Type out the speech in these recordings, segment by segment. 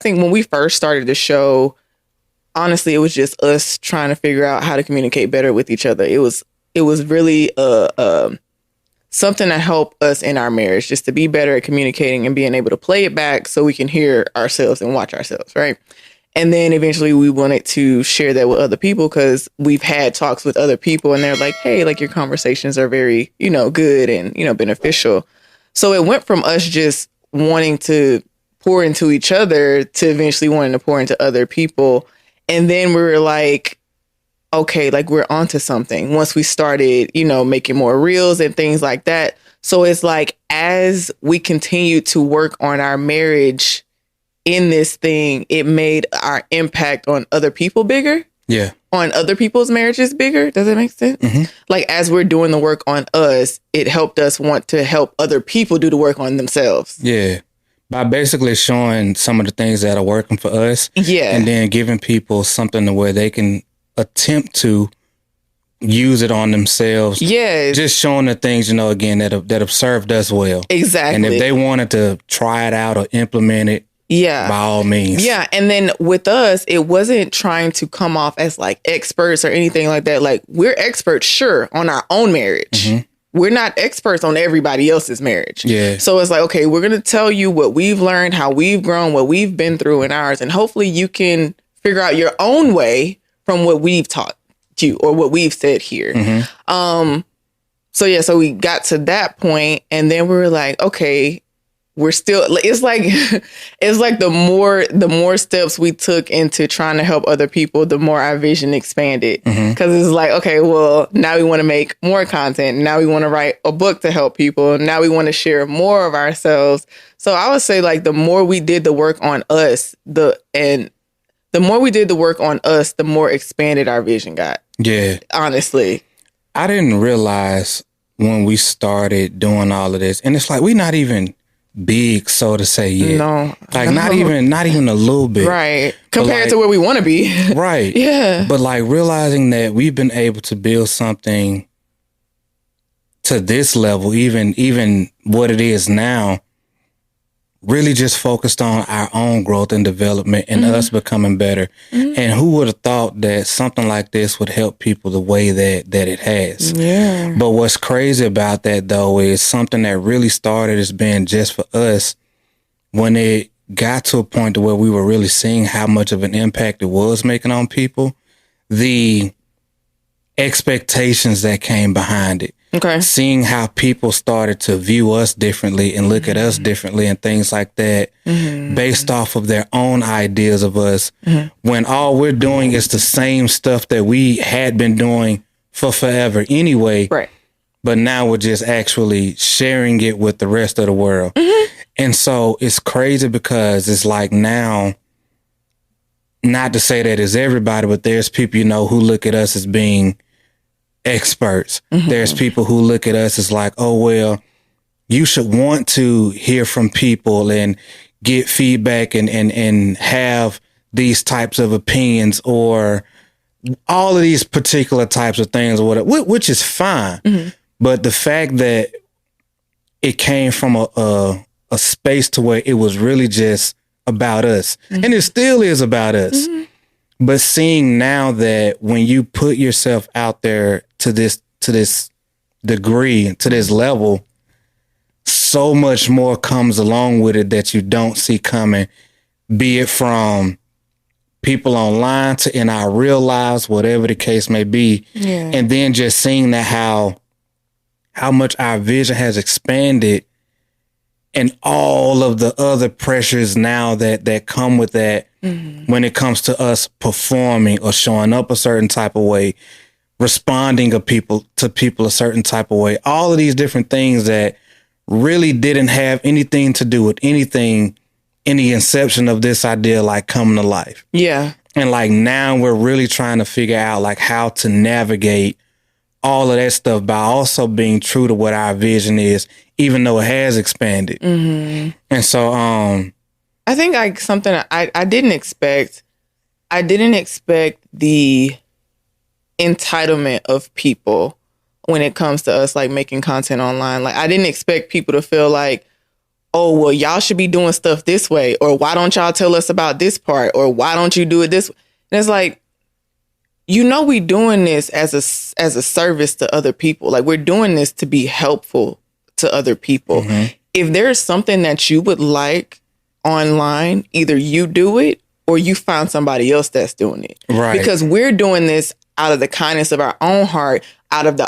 think when we first started the show, honestly, it was just us trying to figure out how to communicate better with each other. It was really something to help us in our marriage, just to be better at communicating and being able to play it back so we can hear ourselves and watch ourselves, right? And then eventually we wanted to share that with other people because we've had talks with other people and they're like, hey, like your conversations are very, good and, beneficial. So it went from us just wanting to pour into each other to eventually wanting to pour into other people. And then we were like, okay, like we're onto something once we started, making more reels and things like that. So it's like, as we continue to work on our marriage in this thing, it made our impact on other people bigger. Yeah. On other people's marriages bigger. Does that make sense? Mm-hmm. Like, as we're doing the work on us, it helped us want to help other people do the work on themselves. Yeah. By basically showing some of the things that are working for us. Yeah. And then giving people something to where they can attempt to use it on themselves. Yeah. Just showing the things, again, that have served us well. Exactly. And if they wanted to try it out or implement it, by all means. Yeah. And then with us, it wasn't trying to come off as like experts or anything like that. Like, we're experts, sure, on our own marriage. Mm-hmm. We're not experts on everybody else's marriage. Yeah. So it's like, okay, we're going to tell you what we've learned, how we've grown, what we've been through in ours. And hopefully you can figure out your own way from what we've taught you or what we've said here. Mm-hmm. So we got to that point and then we were like, okay, we're still, it's like the more steps we took into trying to help other people, the more our vision expanded. Because it's like, okay, well, now we want to make more content. Now we want to write a book to help people. Now we want to share more of ourselves. So I would say, like, the more we did the work on us, the more expanded our vision got. Yeah. Honestly. I didn't realize when we started doing all of this, and it's like, we're not even big, so to say, yet. No. Like, not even a little bit. Right. Compared to where we want to be. Right. Yeah. But like realizing that we've been able to build something to this level, even what it is now, really just focused on our own growth and development and us becoming better. Mm-hmm. And who would have thought that something like this would help people the way that it has? Yeah. But what's crazy about that, though, is something that really started as being just for us. When it got to a point to where we were really seeing how much of an impact it was making on people, the expectations that came behind it. Okay. Seeing how people started to view us differently and look at us differently and things like that, based off of their own ideas of us, when all we're doing is the same stuff that we had been doing for forever anyway. Right. But now we're just actually sharing it with the rest of the world. And so it's crazy because it's like now, not to say that it's everybody, but there's people, who look at us as being experts. There's people who look at us as like, oh, well, you should want to hear from people and get feedback and have these types of opinions or all of these particular types of things or whatever, which is fine. But the fact that it came from a space to where it was really just about us, and it still is about us. But seeing now that when you put yourself out there to this degree, to this level, so much more comes along with it that you don't see coming, be it from people online to in our real lives, whatever the case may be. Yeah. And then just seeing that how much our vision has expanded and all of the other pressures now that come with that when it comes to us performing or showing up a certain type of way, responding to people a certain type of way, all of these different things that really didn't have anything to do with anything in the inception of this idea, like coming to life. Yeah. And like now we're really trying to figure out like how to navigate all of that stuff by also being true to what our vision is, even though it has expanded. And so, I think like something I didn't expect the entitlement of people when it comes to us like making content online. Like, I didn't expect people to feel like, oh, well, y'all should be doing stuff this way, or why don't y'all tell us about this part, or why don't you do it this way? And it's like, we doing this as a service to other people. Like, we're doing this to be helpful to other people. Mm-hmm. If there's something that you would like online, either you do it or you find somebody else that's doing it. Right. Because we're doing this out of the kindness of our own heart, out of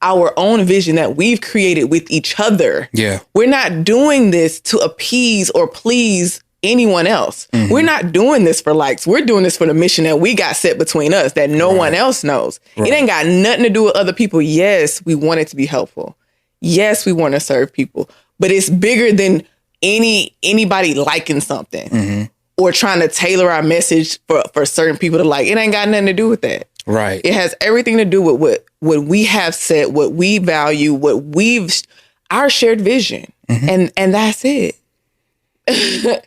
our own vision that we've created with each other. Yeah. We're not doing this to appease or please anyone else. Mm-hmm. We're not doing this for likes. We're doing this for the mission that we got set between us that no one else knows. Right. It ain't got nothing to do with other people. Yes, we want it to be helpful. Yes, we want to serve people, but it's bigger than anybody liking something. Mm-hmm. Or trying to tailor our message for certain people to like. It ain't got nothing to do with that. Right. It has everything to do with what we have said, what we value, our shared vision. Mm-hmm. And that's it.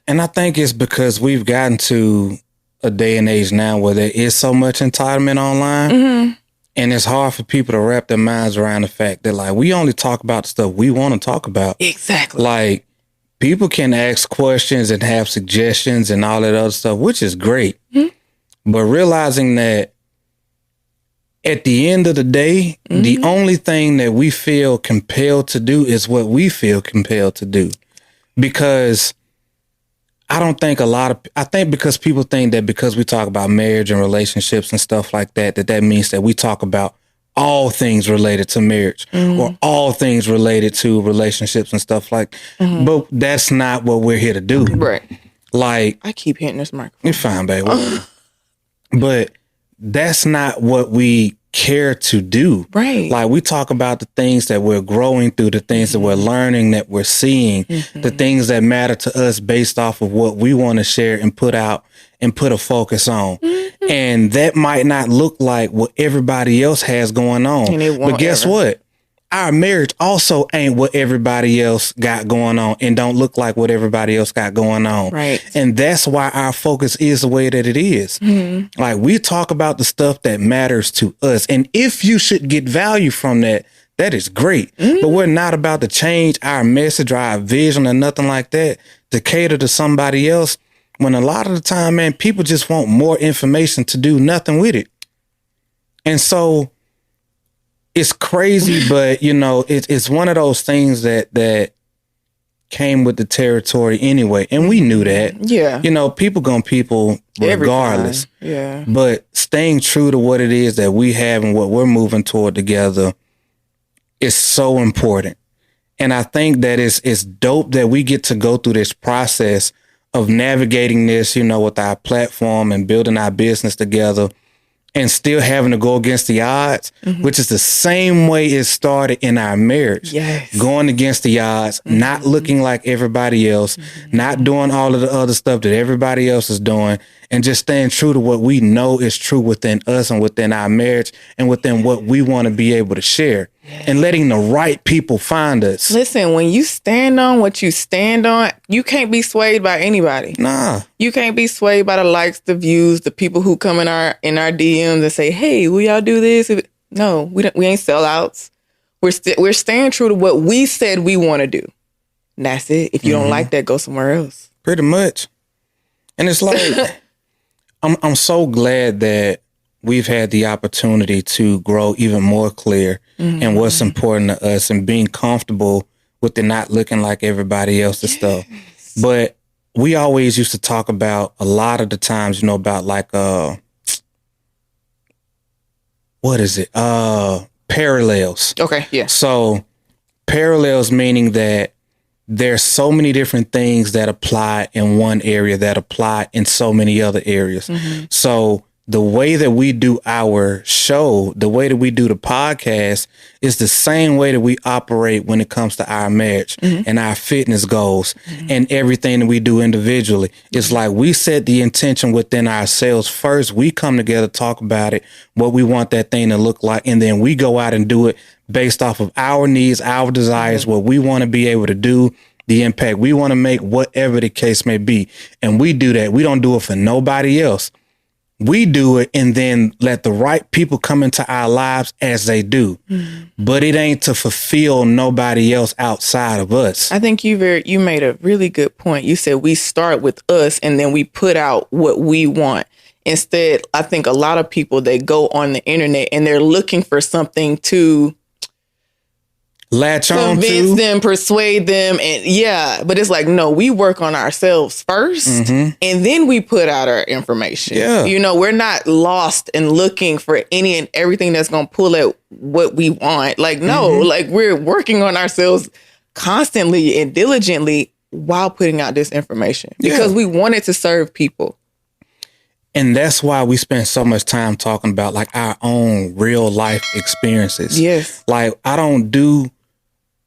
And I think it's because we've gotten to a day and age now where there is so much entitlement online. Mm-hmm. And it's hard for people to wrap their minds around the fact that, like, we only talk about the stuff we want to talk about. Exactly. Like, people can ask questions and have suggestions and all that other stuff, which is great. Mm-hmm. But realizing that at the end of the day, mm-hmm. the only thing that we feel compelled to do is what we feel compelled to do. Because I think because people think that because we talk about marriage and relationships and stuff like that, that means that we talk about all things related to marriage or all things related to relationships and stuff like, but that's not what we're here to do. Right. Like, I keep hitting this microphone. You're fine, babe. But that's not what we care to do. Right. Like, we talk about the things that we're growing through, the things that we're learning, that we're seeing, the things that matter to us based off of what we want to share and put out and put a focus on. And that might not look like what everybody else has going on. But guess what? Our marriage also ain't what everybody else got going on and don't look like what everybody else got going on. Right. And that's why our focus is the way that it is. Mm-hmm. Like, we talk about the stuff that matters to us. And if you should get value from that, that is great. Mm-hmm. But we're not about to change our message or our vision or nothing like that to cater to somebody else. When a lot of the time, man, people just want more information to do nothing with it. And so it's crazy, but, it's one of those things that came with the territory anyway. And we knew that. Yeah. People gonna people regardless. Yeah. But staying true to what it is that we have and what we're moving toward together is so important. And I think that it's dope that we get to go through this process of navigating this, with our platform and building our business together and still having to go against the odds, which is the same way it started in our marriage. Yes. Going against the odds, not looking like everybody else, not doing all of the other stuff that everybody else is doing, and just staying true to what we know is true within us and within our marriage and within what we want to be able to share. And letting the right people find us. Listen, when you stand on what you stand on, you can't be swayed by anybody. Nah. You can't be swayed by the likes, the views, the people who come in our DMs and say, "Hey, will y'all do this?" No, we ain't sellouts. We're staying true to what we said we want to do. And that's it. If you don't like that, go somewhere else. Pretty much. And it's like, I'm so glad that we've had the opportunity to grow even more clear in what's important to us and being comfortable with it not looking like everybody else's stuff. But we always used to talk about a lot of the times, about like, what is it? Parallels. Okay. Yeah. So parallels meaning that there's so many different things that apply in one area that apply in so many other areas. So the way that we do our show, the way that we do the podcast is the same way that we operate when it comes to our marriage and our fitness goals and everything that we do individually. It's like we set the intention within ourselves first. We come together, talk about it, what we want that thing to look like, and then we go out and do it based off of our needs, our desires, what we want to be able to do, the impact we want to make, whatever the case may be. And we do that. We don't do it for nobody else. We do it and then let the right people come into our lives as they do. But it ain't to fulfill nobody else outside of us. I think you made a really good point. You said we start with us and then we put out what we want. Instead, I think a lot of people, they go on the internet and they're looking for something to latch on to, convince them, persuade them. And but it's like, no, we work on ourselves first and then we put out our information. Yeah. We're not lost and looking for any and everything that's going to pull at what we want. Like, no, like we're working on ourselves constantly and diligently while putting out this information because we want it to serve people. And that's why we spend so much time talking about like our own real life experiences. Yes. Like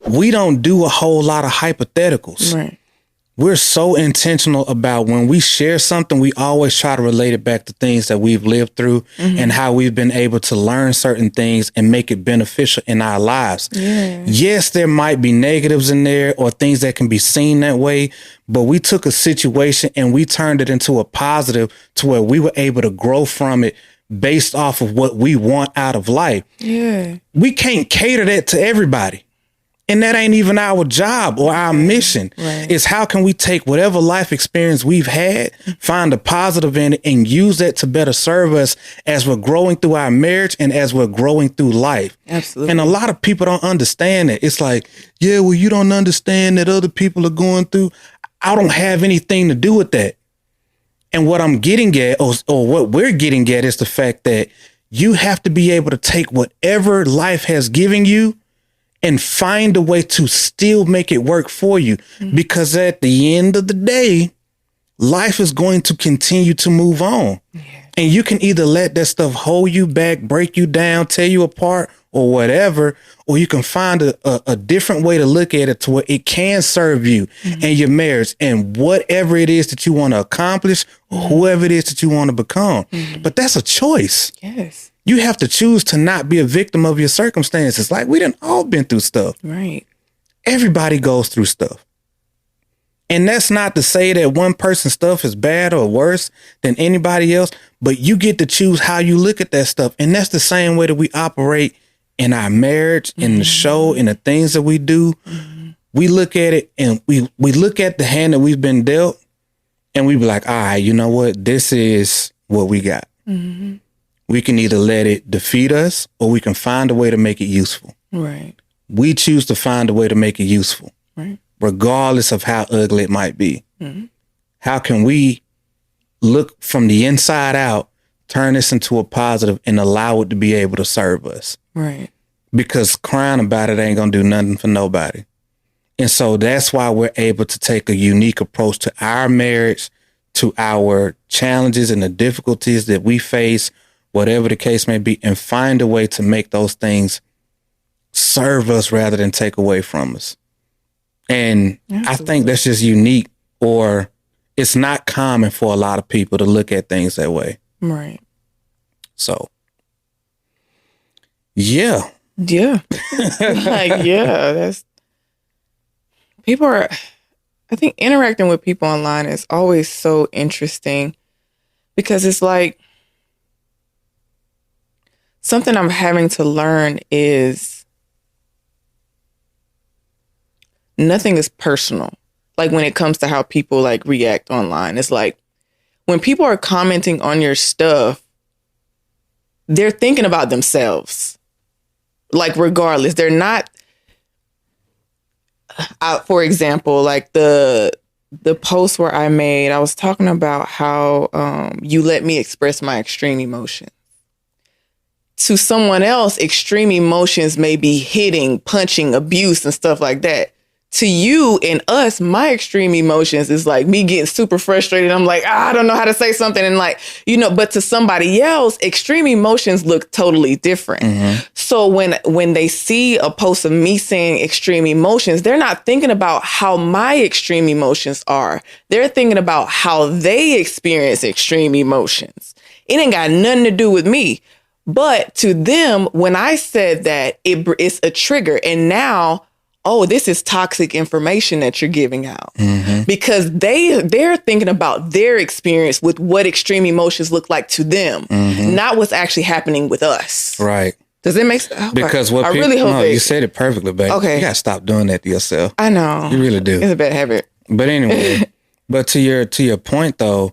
we don't do a whole lot of hypotheticals. Right. We're so intentional about when we share something, we always try to relate it back to things that we've lived through and how we've been able to learn certain things and make it beneficial in our lives. Yeah. Yes, there might be negatives in there or things that can be seen that way, but we took a situation and we turned it into a positive to where we were able to grow from it based off of what we want out of life. Yeah. We can't cater that to everybody. And that ain't even our job or our mission. Right. It's how can we take whatever life experience we've had, find a positive in it, and use that to better serve us as we're growing through our marriage and as we're growing through life. Absolutely. And a lot of people don't understand it. It's like, yeah, well, you don't understand that other people are going through. I don't have anything to do with that. And what I'm getting at, or what we're getting at, is the fact that you have to be able to take whatever life has given you and find a way to still make it work for you. Because at the end of the day, life is going to continue to move on. Yeah. And you can either let that stuff hold you back, break you down, tear you apart, or whatever, or you can find a different way to look at it to where it can serve you and your marriage and whatever it is that you want to accomplish or whoever it is that you want to become. But that's a choice. Yes. You have to choose to not be a victim of your circumstances. Like, we done all been through stuff. Right. Everybody goes through stuff. And that's not to say that one person's stuff is bad or worse than anybody else, but you get to choose how you look at that stuff. And that's the same way that we operate in our marriage, in the show, in the things that we do. We look at it and we look at the hand that we've been dealt and we be like, all right, you know what? This is what we got. We can either let it defeat us or we can find a way to make it useful. Right. We choose to find a way to make it useful. Right. Regardless of how ugly it might be. How can we look from the inside out, turn this into a positive and allow it to be able to serve us? Right. Because crying about it ain't going to do nothing for nobody. And so that's why we're able to take a unique approach to our marriage, to our challenges and the difficulties that we face, whatever the case may be, and find a way to make those things serve us rather than take away from us. And I think that's just unique, or it's not common for a lot of people to look at things that way. Right. So, yeah. Yeah. That's, people are, I think interacting with people online is always so interesting because it's like, something I'm having to learn is nothing is personal. Like when it comes to how people like react online, it's like when people are commenting on your stuff, they're thinking about themselves. Like regardless, they're not, for example, like the post where I made, I was talking about how you let me express my extreme emotion. To someone else, extreme emotions may be hitting, punching, abuse, and stuff like that. To you and us, my extreme emotions is like me getting super frustrated. I'm like, I don't know how to say something. And like, but to somebody else, extreme emotions look totally different. So when they see a post of me saying extreme emotions, they're not thinking about how my extreme emotions are. They're thinking about how they experience extreme emotions. It ain't got nothing to do with me. But to them, when I said that, it's a trigger. And now oh, this is toxic information that you're giving out. Because they're thinking about their experience with what extreme emotions look like to them, not what's actually happening with us. Right. Does it make sense? Because what I really hope you said it perfectly, babe. Okay. You gotta stop doing that to yourself. I know. You really do. It's a bad habit. But anyway, but to your point though,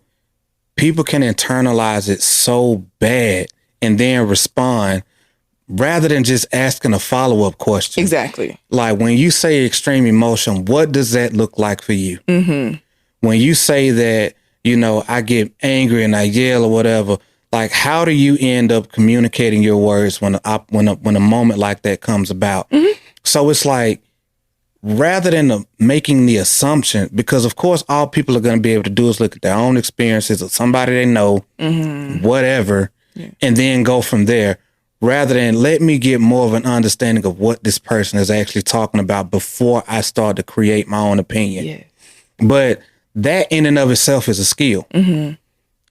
people can internalize it so bad and then respond rather than just asking a follow-up question. Exactly. Like when you say extreme emotion, what does that look like for you? When you say that, you know, I get angry and I yell or whatever, like how do you end up communicating your words when a moment like that comes about? So it's like, rather than making the assumption, because of course all people are going to be able to do is look at their own experiences of somebody they know, whatever, and then go from there, rather than let me get more of an understanding of what this person is actually talking about before I start to create my own opinion. Yeah. But that in and of itself is a skill.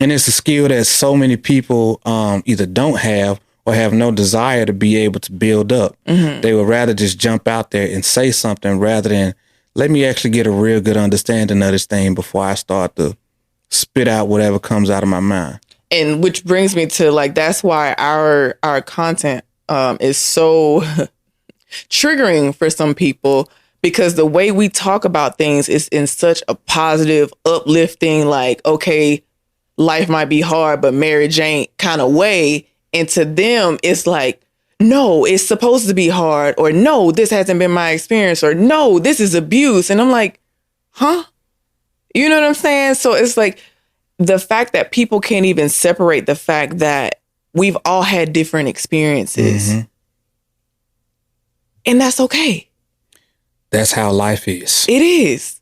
And it's a skill that so many people either don't have or have no desire to be able to build up. They would rather just jump out there and say something rather than let me actually get a real good understanding of this thing before I start to spit out whatever comes out of my mind. And which brings me to like, that's why our content is so triggering for some people, because the way we talk about things is in such a positive, uplifting, like, okay, life might be hard, but marriage ain't kind of way. And to them, it's like, no, it's supposed to be hard, or no, this hasn't been my experience, or no, this is abuse. And I'm like, huh? You know what I'm saying? So it's like the fact that people can't even separate the fact that we've all had different experiences. And that's okay. That's how life is. It is.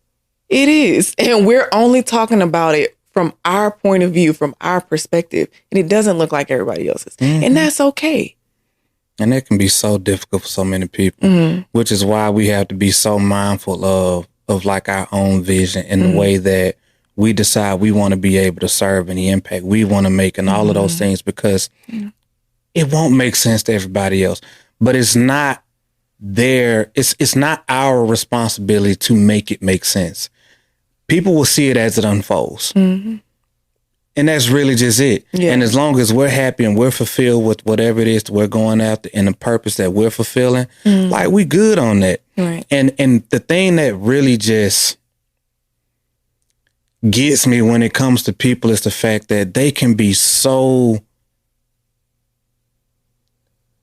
It is. And we're only talking about it from our point of view, from our perspective. And it doesn't look like everybody else's. And that's okay. And that can be so difficult for so many people, which is why we have to be so mindful of like our own vision and the way that we decide we want to be able to serve and the impact we want to make and all of those things, because it won't make sense to everybody else. But it's not it's not our responsibility to make it make sense. People will see it as it unfolds. And that's really just it. Yeah. And as long as we're happy and we're fulfilled with whatever it is that we're going after and the purpose that we're fulfilling, like we good on that. Right. And the thing that really just gets me when it comes to people is the fact that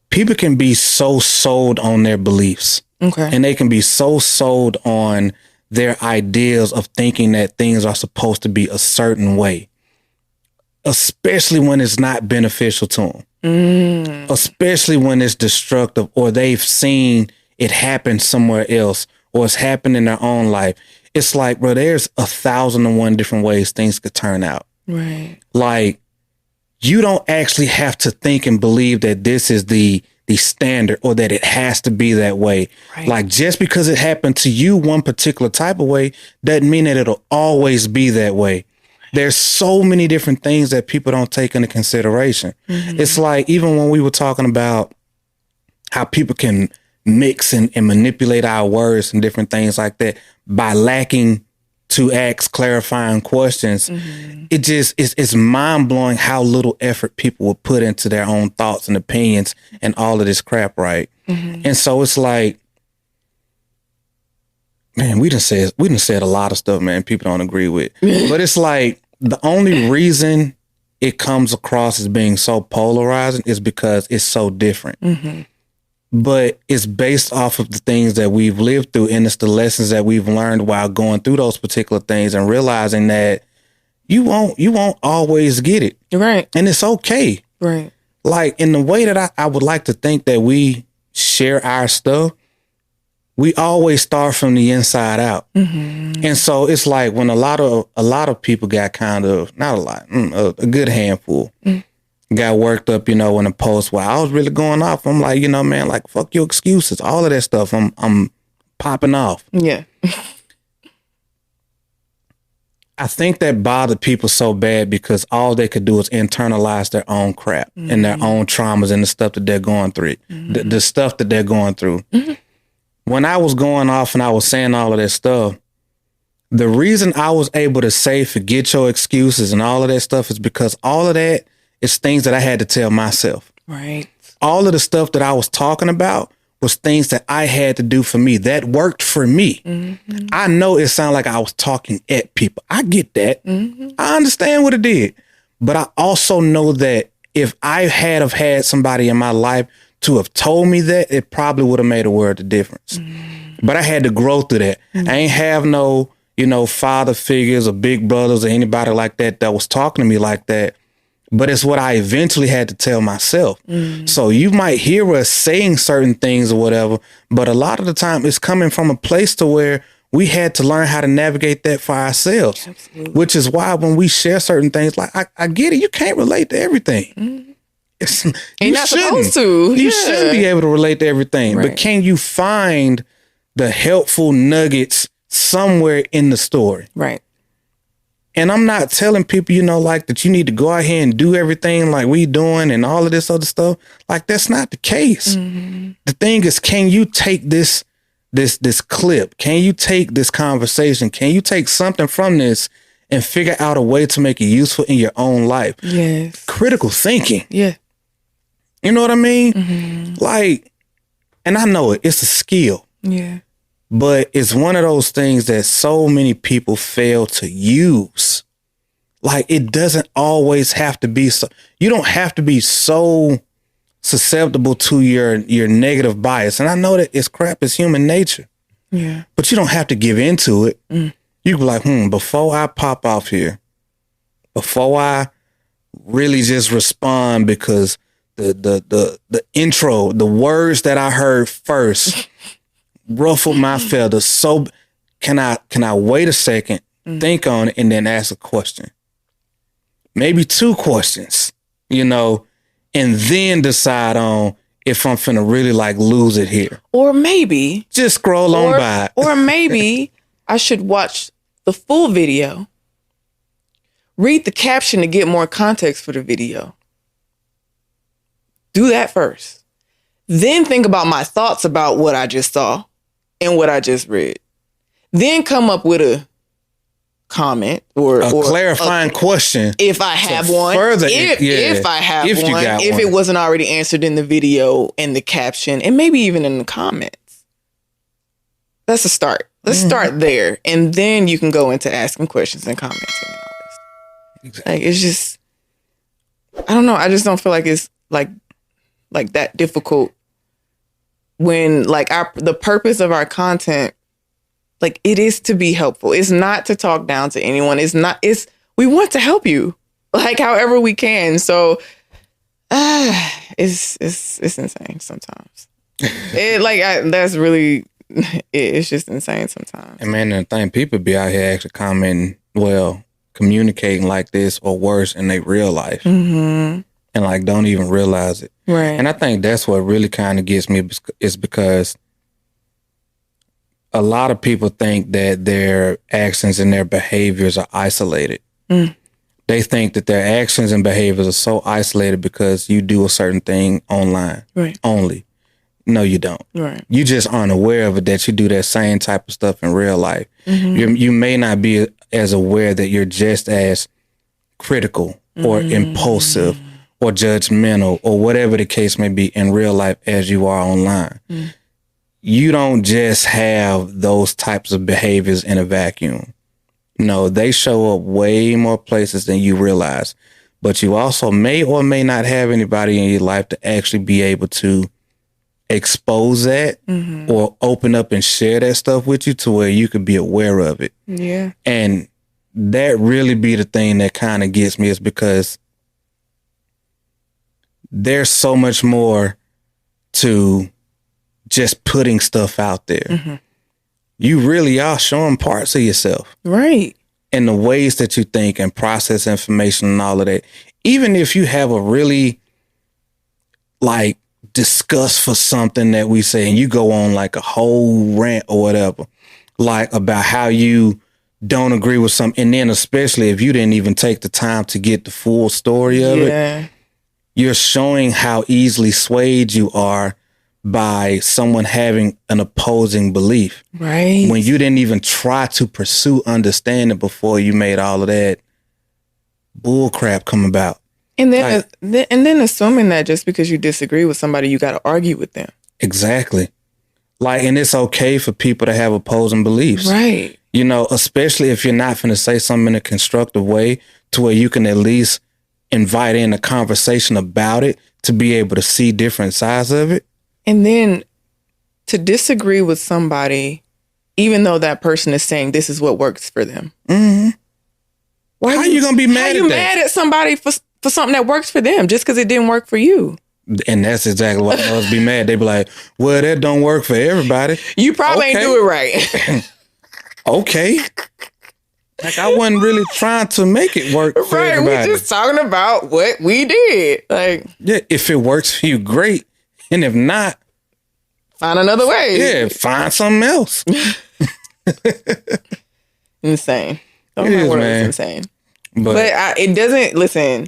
people can be so sold on their beliefs. Okay. And they can be so sold on their ideas of thinking that things are supposed to be a certain way, especially when it's not beneficial to them, especially when it's destructive or they've seen it happen somewhere else or it's happened in their own life. It's like, bro, there's 1,001 different ways things could turn out. Right. Like, you don't actually have to think and believe that this is the standard or that it has to be that way. Right. Like, just because it happened to you one particular type of way doesn't mean that it'll always be that way. There's so many different things that people don't take into consideration. It's like, even when we were talking about how people can mix and manipulate our words and different things like that by lacking to ask clarifying questions, it's mind blowing how little effort people will put into their own thoughts and opinions and all of this crap, right? And so it's like, man, we done said a lot of stuff, man, people don't agree with. But it's like, the only reason it comes across as being so polarizing is because it's so different. But it's based off of the things that we've lived through, and it's the lessons that we've learned while going through those particular things and realizing that you won't always get it. Right. And it's okay. Right. Like, in the way that I would like to think that we share our stuff, we always start from the inside out. And so it's like when a lot of people got kind of, not a lot, a good handful, got worked up, in a post where I was really going off. I'm like, man, like, fuck your excuses, all of that stuff. I'm popping off. Yeah. I think that bothered people so bad because all they could do is internalize their own crap and their own traumas and the stuff that they're going through, the stuff that they're going through. when I was going off and I was saying all of that stuff, the reason I was able to say, forget your excuses and all of that stuff is because all of that is things that I had to tell myself. Right. All of the stuff that I was talking about was things that I had to do for me. That worked for me. Mm-hmm. I know it sounded like I was talking at people. I get that. Mm-hmm. I understand what it did. But I also know that if I had somebody in my life to have told me that, it probably would have made a world of difference. Mm-hmm. But I had to grow through that. Mm-hmm. I ain't have no, father figures or big brothers or anybody like that was talking to me like that. But it's what I eventually had to tell myself. Mm. So you might hear us saying certain things or whatever, but a lot of the time it's coming from a place to where we had to learn how to navigate that for ourselves. Absolutely. Which is why when we share certain things, like I get it, you can't relate to everything. Mm. You're not supposed to. You shouldn't be able to relate to everything. Right. But can you find the helpful nuggets somewhere in the story? Right. And I'm not telling people, like that you need to go out here and do everything like we doing and all of this other stuff. Like, that's not the case. Mm-hmm. The thing is, can you take this clip? Can you take this conversation? Can you take something from this and figure out a way to make it useful in your own life? Yes. Critical thinking. Yeah. You know what I mean? Mm-hmm. Like, and I know it's a skill. Yeah. But it's one of those things that so many people fail to use. Like, it doesn't always have to be so. You don't have to be so susceptible to your negative bias. And I know that it's crap. It's human nature. Yeah. But you don't have to give into it. Mm. You can be like, before I pop off here, before I really just respond because the intro, the words that I heard first ruffled my feathers. So can I wait a second, think on it, and then ask a question? Maybe 2 questions, and then decide on if I'm finna really like lose it here. Or maybe just scroll on by. Or maybe I should watch the full video, read the caption to get more context for the video. Do that first. Then think about my thoughts about what I just saw and what I just read. Then come up with a comment or a clarifying question. If I have one. Further, if I have one. If it wasn't already answered in the video and the caption and maybe even in the comments. That's a start. Let's start there. And then you can go into asking questions and commenting and all this. Exactly. Like, it's just, I don't know. I just don't feel like it's like that difficult when like the purpose of our content, like, it is to be helpful. It's not to talk down to anyone. We want to help you like however we can. So it's insane sometimes. It's just insane sometimes. And man, the thing, people be out here actually commenting, communicating like this or worse in their real life. Mm-hmm. And like don't even realize it. Right. And I think that's what really kind of gets me is because a lot of people think that their actions and their behaviors are isolated. Mm. They think that their actions and behaviors are so isolated because you do a certain thing online. Right. Only. No, you don't. Right. You just aren't aware of it, that you do that same type of stuff in real life. Mm-hmm. You may not be as aware that you're just as critical or impulsive or judgmental or whatever the case may be in real life as you are online. Mm. You don't just have those types of behaviors in a vacuum. No, they show up way more places than you realize. But you also may or may not have anybody in your life to actually be able to expose that or open up and share that stuff with you to where you could be aware of it. Yeah. And that really be the thing that kind of gets me, is because there's so much more to just putting stuff out there. Mm-hmm. You really are showing parts of yourself. Right. And the ways that you think and process information and all of that. Even if you have a really like disgust for something that we say and you go on like a whole rant or whatever, like about how you don't agree with something. And then especially if you didn't even take the time to get the full story of it, you're showing how easily swayed you are by someone having an opposing belief. Right. When you didn't even try to pursue understanding before you made all of that bull crap come about. And then, assuming that just because you disagree with somebody, you got to argue with them. Exactly. Like, and it's okay for people to have opposing beliefs. Right. You know, especially if you're not going to say something in a constructive way to where you can at least invite in a conversation about it to be able to see different sides of it. And then to disagree with somebody, even though that person is saying this is what works for them. Mm-hmm. How are you going to be mad at that? How you mad at somebody for something that works for them just because it didn't work for you? And that's exactly why others be mad. They be like, well, that don't work for everybody. You probably ain't do it right. Okay. Like, I wasn't really trying to make it work for everybody. Right, we just talking about what we did. Like, yeah, if it works for you, great. And if not, find another way. Yeah, find something else. Insane. It is, man. It's insane. But it doesn't, listen,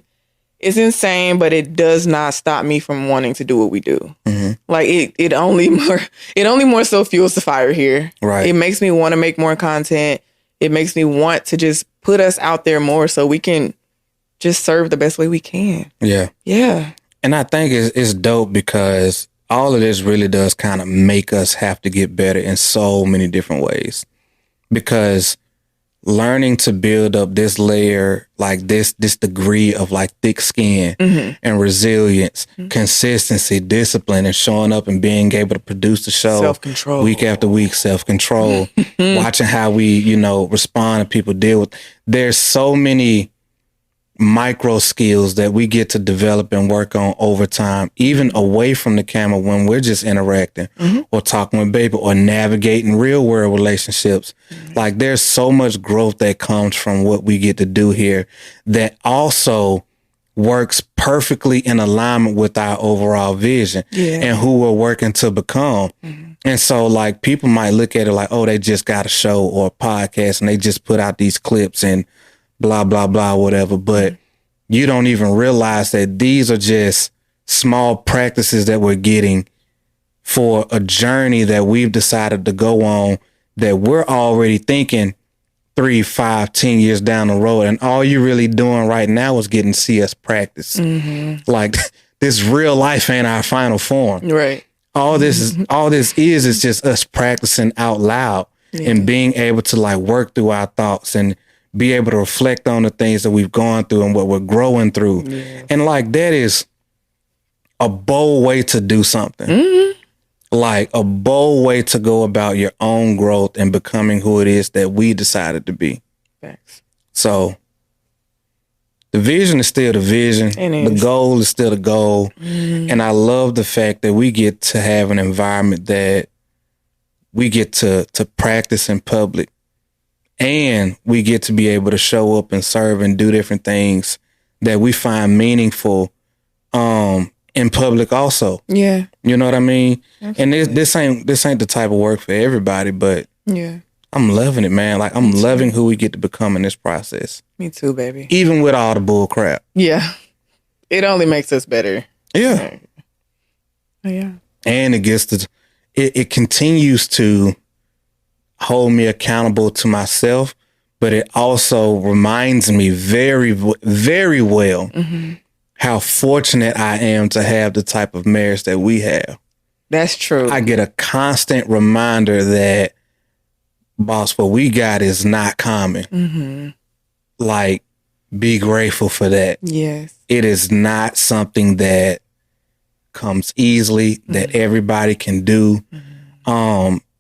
it's insane, but it does not stop me from wanting to do what we do. Mm-hmm. Like, it only more so fuels the fire here. Right. It makes me want to make more content. It makes me want to just put us out there more so we can just serve the best way we can. Yeah. Yeah. And I think it's dope because all of this really does kind of make us have to get better in so many different ways. Because learning to build up this layer, like this degree of like thick skin and resilience, consistency, discipline, and showing up and being able to produce the show self-control week after week, self-control, watching how we, respond to people, deal with. There's so many micro skills that we get to develop and work on over time, even away from the camera when we're just interacting or talking with people or navigating real world relationships. Like, there's so much growth that comes from what we get to do here that also works perfectly in alignment with our overall vision and who we're working to become. And so, like, people might look at it like, oh, they just got a show or a podcast and they just put out these clips and blah, blah, blah, whatever. But you don't even realize that these are just small practices that we're getting for a journey that we've decided to go on, that we're already thinking 3, 5, 10 years down the road. And all you're really doing right now is getting to see us practice. Like, this real life ain't our final form. Right. All this is just us practicing out loud and being able to like work through our thoughts and be able to reflect on the things that we've gone through and what we're growing through. And like, that is a bold way to do something. Like, a bold way to go about your own growth and becoming who it is that we decided to be. Thanks. So the vision is still the vision. The goal is still the goal. And I love the fact that we get to have an environment that we get to practice in public. And we get to be able to show up and serve and do different things that we find meaningful in public also. Yeah. You know what I mean? Absolutely. And this ain't the type of work for everybody, but I'm loving it, man. Like, I'm loving who we get to become in this process. Me too, baby. Even with all the bull crap. Yeah. It only makes us better. Yeah. Yeah. And it continues to hold me accountable to myself, but it also reminds me very, very well how fortunate I am to have the type of marriage that we have. That's true. I get a constant reminder that, boss, what we got is not common. Like, be grateful for that. Yes. It is not something that comes easily, that everybody can do.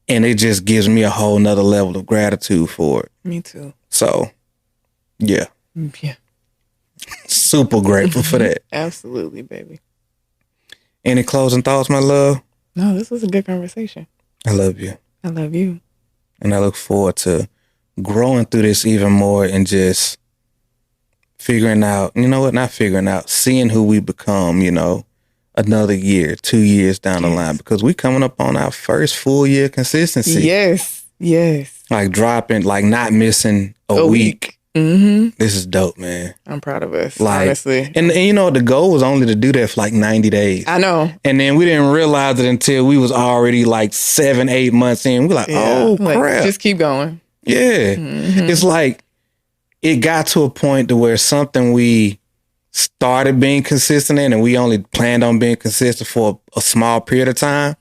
And it just gives me a whole nother level of gratitude for it. Me too. So, yeah. Yeah. Super grateful for that. Absolutely, baby. Any closing thoughts, my love? No, this was a good conversation. I love you. I love you. And I look forward to growing through this even more and just figuring out, seeing who we become, another year, 2 years down the line, because we coming up on our first full year consistency. Yes. Like dropping, like not missing a week. This is dope, man. I'm proud of us, Like, honestly. And you know, the goal was only to do that for like 90 days. I know. And then we didn't realize it until we was already like 7-8 months in. We're like, oh, Like, crap. just keep going. Yeah. It's like, it got to a point to where something we started being consistent in and we only planned on being consistent for a small period of time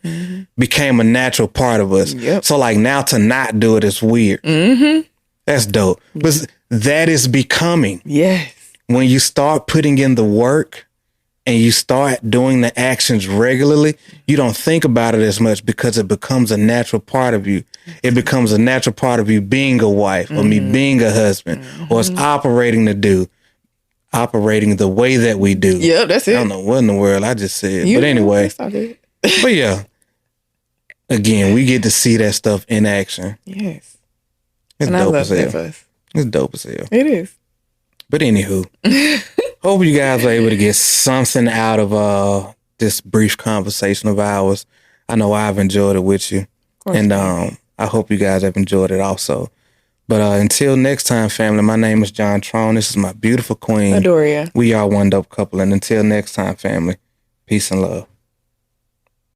became a natural part of us. Yep. So like now to not do it is weird. That's dope. But that is becoming. Yes. When you start putting in the work and you start doing the actions regularly, you don't think about it as much because it becomes a natural part of you. It becomes a natural part of you being a wife or me being a husband or it's operating the way that we do. Yep, that's it. I don't know what in the world I just said. But anyway. But yeah. Again, we get to see that stuff in action. Yes. It's and dope I as love hell. us. It's dope as hell. It is. But anywho, hope you guys were able to get something out of this brief conversation of ours. I know I've enjoyed it with you. And I hope you guys have enjoyed it also. But until next time, family, my name is John Trone. This is my beautiful queen. Adoria. We are one dope couple. And until next time, family, peace and love.